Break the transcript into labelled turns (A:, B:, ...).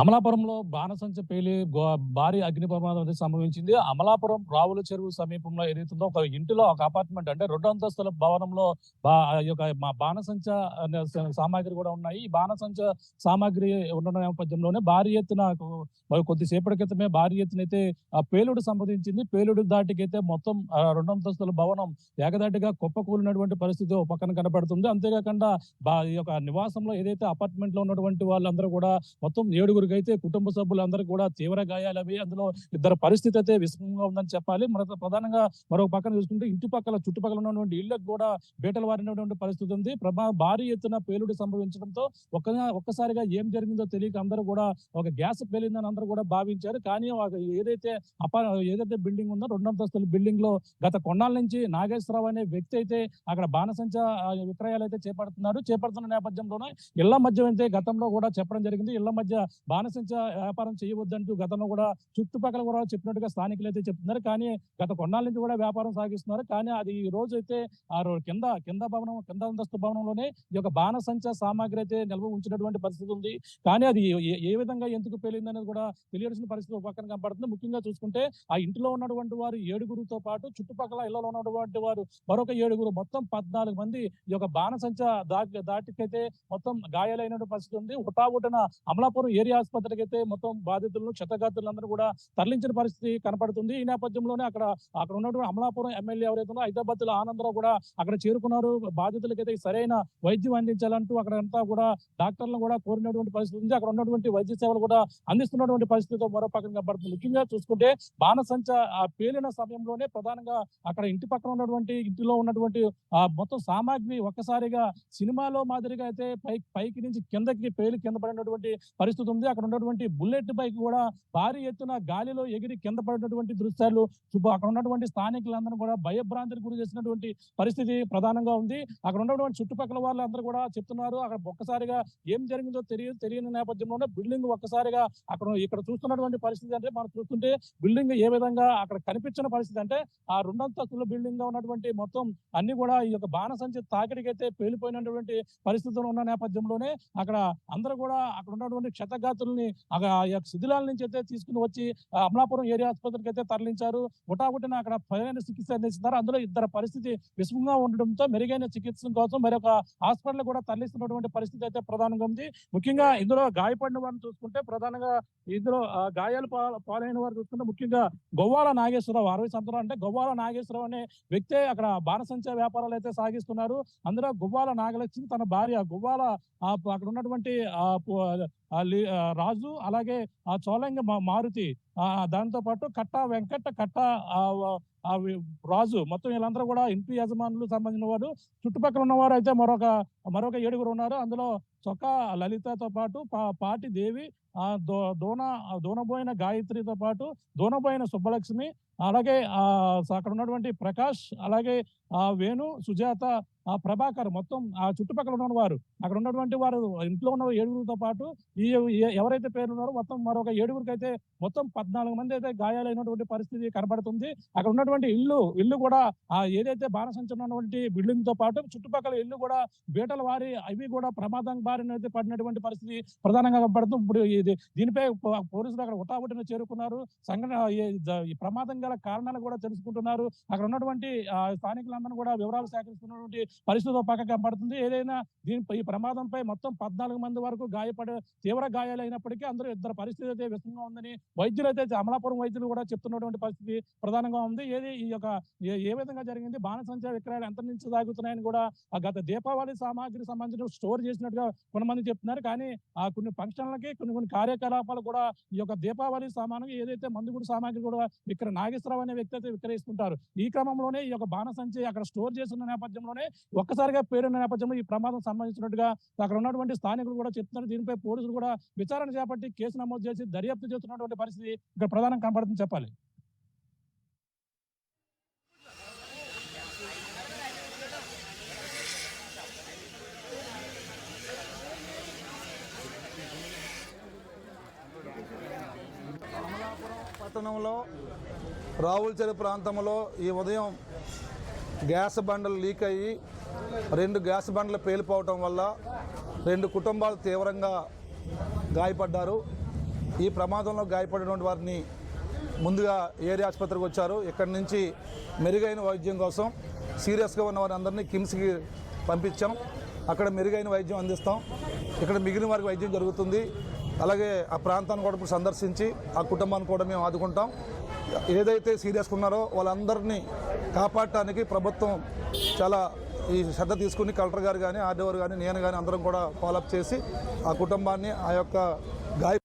A: అమలాపురంలో బాణసంచ పేలి భారీ అగ్ని ప్రమాదం అనేది సంభవించింది. అమలాపురం రావుల చెరువు సమీపంలో ఏదైతుందో ఒక ఇంటిలో ఒక అపార్ట్మెంట్ అంటే 2 అంతస్తుల భవనంలో ఈ యొక్క బాణసంచ సామాగ్రి కూడా ఉన్నాయి. ఈ బాణసంచ సామాగ్రి ఉన్న నేపథ్యంలోనే భారీ ఎత్తున మరి కొద్దిసేపటి క్రితమే భారీ ఎత్తున అయితే పేలుడు సంభవించింది. పేలుడు దాటికైతే మొత్తం 2 అంతస్తుల భవనం ఏకదాటిగా కుప్పకూలినటువంటి పరిస్థితి ఒక పక్కన కనపడుతుంది. అంతేకాకుండా ఈ యొక్క నివాసంలో ఏదైతే అపార్ట్మెంట్ లో ఉన్నటువంటి వాళ్ళందరూ కూడా మొత్తం 7 అయితే కుటుంబ సభ్యులందరూ కూడా తీవ్ర గాయాలవి. అందులో ఇద్దరు పరిస్థితి అయితే విషమంగా ఉందని చెప్పాలి. ప్రధానంగా మరొక పక్కన చూసుకుంటే ఇంటి పక్కల చుట్టుపక్కల ఉన్నటువంటి ఇళ్లకు కూడా బీటలు వారినటువంటి పరిస్థితి ఉంది. భారీ ఎత్తున పేలుడు సంభవించడంతో ఒక్కసారిగా ఏం జరిగిందో తెలియక అందరూ కూడా ఒక గ్యాస్ పేలిందని అందరూ కూడా భావించారు. కానీ ఏదైతే బిల్డింగ్ ఉందో 2 అంతస్తుల బిల్డింగ్ లో గత కొన్నాళ్ళ నుంచి నాగేశ్వరరావు అనే వ్యక్తి అయితే అక్కడ బాణసంచ విక్రయాలు అయితే చేపడుతున్న నేపథ్యంలోనే ఇళ్ల మధ్య అయితే గతంలో కూడా చెప్పడం జరిగింది. ఇళ్ల మధ్య బాణసంచ వ్యాపారం చేయవద్దంటూ గతంలో కూడా చుట్టుపక్కల కూడా చెప్పినట్టుగా స్థానికులు అయితే చెప్తున్నారు. కానీ గత కొన్నాళ్ళ నుంచి కూడా వ్యాపారం సాగిస్తున్నారు. కానీ అది ఈ రోజు అయితే కింద అంతస్తు భవనంలోనే ఈ యొక్క బాణసంచ సామాగ్రి అయితే నిల్వ ఉంచినటువంటి పరిస్థితి ఉంది. కానీ అది ఏ విధంగా ఎందుకు పేలింది అనేది కూడా తెలియాల్సిన పరిస్థితి ఒక పక్కన కనబడుతుంది. ముఖ్యంగా చూసుకుంటే ఆ ఇంటిలో ఉన్నటువంటి వారు 7గురితో పాటు చుట్టుపక్కల ఇళ్లలో ఉన్నటువంటి వారు మరొక 7 మొత్తం 14 మంది ఈ యొక్క బాణసంచ దాటికైతే మొత్తం గాయాలైన పరిస్థితి ఉంది. హుటాహుటిన అమలాపురం ఏరియా ఆసుపత్రికి అయితే మొత్తం బాధితులను క్షతగాత్రులందరూ కూడా తరలించిన పరిస్థితి కనపడుతుంది. ఈ నేపథ్యంలోనే అక్కడ ఉన్నటువంటి అమలాపురం ఎమ్మెల్యే ఎవరైతే హైదరాబాద్ ఆనందరావు కూడా అక్కడ చేరుకున్నారు. బాధితులకైతే సరైన వైద్యం అందించాలంటూ అక్కడ అంతా కూడా డాక్టర్లను కూడా కోరినటువంటి పరిస్థితి ఉంది. అక్కడ ఉన్నటువంటి వైద్య సేవలు కూడా అందిస్తున్నటువంటి పరిస్థితితో మరో పక్కన కనబడుతుంది. ముఖ్యంగా చూసుకుంటే బాణసంచ పేలిన సమయంలోనే ప్రధానంగా అక్కడ ఇంటి పక్కన ఉన్నటువంటి ఇంటిలో ఉన్నటువంటి మొత్తం సామాగ్రి ఒక్కసారిగా సినిమాలో మాదిరిగా అయితే పైకి నుంచి కిందకి పేలి కింద పడినటువంటి పరిస్థితి ఉంది. అక్కడ ఉన్నటువంటి బుల్లెట్ బైక్ కూడా భారీ ఎత్తున గాలిలో ఎగిరి కింద పడినటువంటి దృశ్యాలు అక్కడ ఉన్నటువంటి స్థానికులందరూ కూడా భయభ్రాంతికి గురి చేసినటువంటి పరిస్థితి ప్రధానంగా ఉంది. అక్కడ ఉన్నటువంటి చుట్టుపక్కల వాళ్ళందరూ కూడా చెప్తున్నారు అక్కడ ఒక్కసారిగా ఏం జరిగిందో తెలియని నేపథ్యంలోనే బిల్డింగ్ ఒక్కసారిగా ఇక్కడ చూస్తున్నటువంటి పరిస్థితి అంటే మనం చూస్తుంటే బిల్డింగ్ ఏ విధంగా అక్కడ కనిపించిన పరిస్థితి అంటే ఆ 2 అంతస్తుల బిల్డింగ్ గా ఉన్నటువంటి మొత్తం అన్ని కూడా ఈ యొక్క బాణసంచ తాకిడికైతే పేలిపోయినటువంటి పరిస్థితులు ఉన్న నేపథ్యంలోనే అక్కడ అందరూ కూడా అక్కడ ఉన్నటువంటి క్షతగాతుల్ని శిథిలాల నుంచి అయితే తీసుకుని వచ్చి అమలాపురం ఏరియా ఆసుపత్రికి అయితే తరలించారు. హుటాహుటిన అక్కడ సరైన చికిత్స అందిస్తున్నారు. అందులో ఇద్దరు పరిస్థితి విషమంగా ఉండడంతో మెరుగైన చికిత్స కోసం మరొక హాస్పిటల్ కూడా తరలిస్తున్నటువంటి పరిస్థితి అయితే ప్రధానంగా ఉంది. ముఖ్యంగా ఇందులో గాయపడిన వారిని చూసుకుంటే ప్రధానంగా ఇందులో గాయాలు పాలైన వారు చూసుకుంటే ముఖ్యంగా గొవ్వాల నాగేశ్వరరావు 60 సంవత్సరాలు అంటే గొవ్వాల నాగేశ్వరరావు అనే వ్యక్తే అక్కడ బాణసంచ వ్యాపారాలు అయితే సాగిస్తున్నారు. అందులో గువ్వాల నాగలక్ష్మి తన భార్య గువ్వాల అక్కడ ఉన్నటువంటి రాజు అలాగే చోళంగ మారుతి దాంతో పాటు కట్ట వెంకట కట్ట రాజు మొత్తం వీళ్ళందరూ కూడా ఇంటి యజమానులు సంబంధించిన వారు. చుట్టుపక్కల ఉన్నవారు అయితే మరొక 7 ఉన్నారు. అందులో చొక్కా లలితతో పాటు పాటి దేవి దోనబోయిన గాయత్రితో పాటు దోనబోయిన సుబ్బలక్ష్మి అలాగే అక్కడ ఉన్నటువంటి ప్రకాష్ అలాగే వేణు సుజాత ప్రభాకర్ మొత్తం ఆ చుట్టుపక్కల ఉన్న వారు అక్కడ ఉన్నటువంటి వారు ఇంట్లో ఉన్న 7 పాటు ఎవరైతే పేర్లు ఉన్నారో మొత్తం మరొక 7 అయితే మొత్తం 14 మంది అయితే గాయాలైనటువంటి పరిస్థితి కనబడుతుంది. అక్కడ ఉన్నటువంటి ఇల్లు కూడా ఏదైతే బాణసంచ ఉన్నటువంటి బిల్డింగ్ తో పాటు చుట్టుపక్కల ఇల్లు కూడా బీటల వారి అవి కూడా ప్రమాదం బారిన అయితే పడినటువంటి పరిస్థితి ప్రధానంగా కనబడుతుంది. ఇప్పుడు దీనిపై పోలీసులు అక్కడ హుటాహుటిన చేరుకున్నారు. ఈ ప్రమాదం గల కారణాలు కూడా తెలుసుకుంటున్నారు. అక్కడ ఉన్నటువంటి స్థానికులందరూ కూడా వివరాలు సేకరిస్తున్నటువంటి పరిస్థితి పక్కన కనబడుతుంది. ఏదైనా ఈ ప్రమాదంపై మొత్తం 14 మంది వరకు తీవ్ర గాయాలైనప్పటికీ అందరూ ఇద్దరు పరిస్థితి అయితే విషమంగా ఉందని వైద్యులు అయితే అమలాపురం వైద్యులు కూడా చెప్తున్నటువంటి పరిస్థితి ప్రధానంగా ఉంది. ఈ యొక్క ఏ విధంగా జరిగింది బాణసంచ విక్రయాలు ఎంత నుంచి సాగుతున్నాయని కూడా గత దీపావళి సామాగ్రి సంబంధించిన స్టోర్ చేసినట్టుగా కొంతమంది చెప్తున్నారు. కానీ కొన్ని ఫంక్షన్లకి కొన్ని కార్యకలాపాలు కూడా ఈ యొక్క దీపావళి సామాను ఏదైతే మందుగుడు సామాగ్రి కూడా ఇక్కడ నాగేశ్వరరావు అనే వ్యక్తి అయితే విక్రయిస్తుంటారు. ఈ క్రమంలోనే ఈ యొక్క బాణసంచి అక్కడ స్టోర్ చేస్తున్న నేపథ్యంలోనే ఒక్కసారిగా పేరున్న నేపథ్యంలో ఈ ప్రమాదం సంబంధించినట్టుగా అక్కడ ఉన్నటువంటి స్థానికులు కూడా చెప్తున్నారు. దీనిపై పోలీసులు కూడా విచారణ చేపట్టి కేసు నమోదు చేసి దర్యాప్తు చేస్తున్నటువంటి పరిస్థితి ఇక్కడ ప్రధానం కనబడుతుంది చెప్పాలి.
B: పట్టణంలో రావులచెరు ప్రాంతంలో ఈ ఉదయం గ్యాస్ బండలు లీక్ అయ్యి 2 గ్యాస్ బండలు పేలిపోవటం వల్ల 2 కుటుంబాలు తీవ్రంగా గాయపడ్డారు. ఈ ప్రమాదంలో గాయపడినటువంటి వారిని ముందుగా ఏరియా ఆసుపత్రికి వచ్చారు. ఇక్కడి నుంచి మెరుగైన వైద్యం కోసం సీరియస్గా ఉన్న వారి అందరినీ కిమ్స్కి పంపించాం. అక్కడ మెరుగైన వైద్యం అందిస్తాం. ఇక్కడ మిగిలిన వారికి వైద్యం జరుగుతుంది. అలాగే ఆ ప్రాంతాన్ని కూడా ఇప్పుడు సందర్శించి ఆ కుటుంబాన్ని కూడా మేము ఆదుకుంటాం. ఏదైతే సీరియస్గా ఉన్నారో వాళ్ళందరినీ కాపాడటానికి ప్రభుత్వం చాలా ఈ శ్రద్ధ తీసుకుని కలెక్టర్ గారు కానీ ఆర్డీఓ కానీ నేను కానీ అందరం కూడా ఫాలోఅప్ చేసి ఆ కుటుంబాన్ని ఆ యొక్క గాయ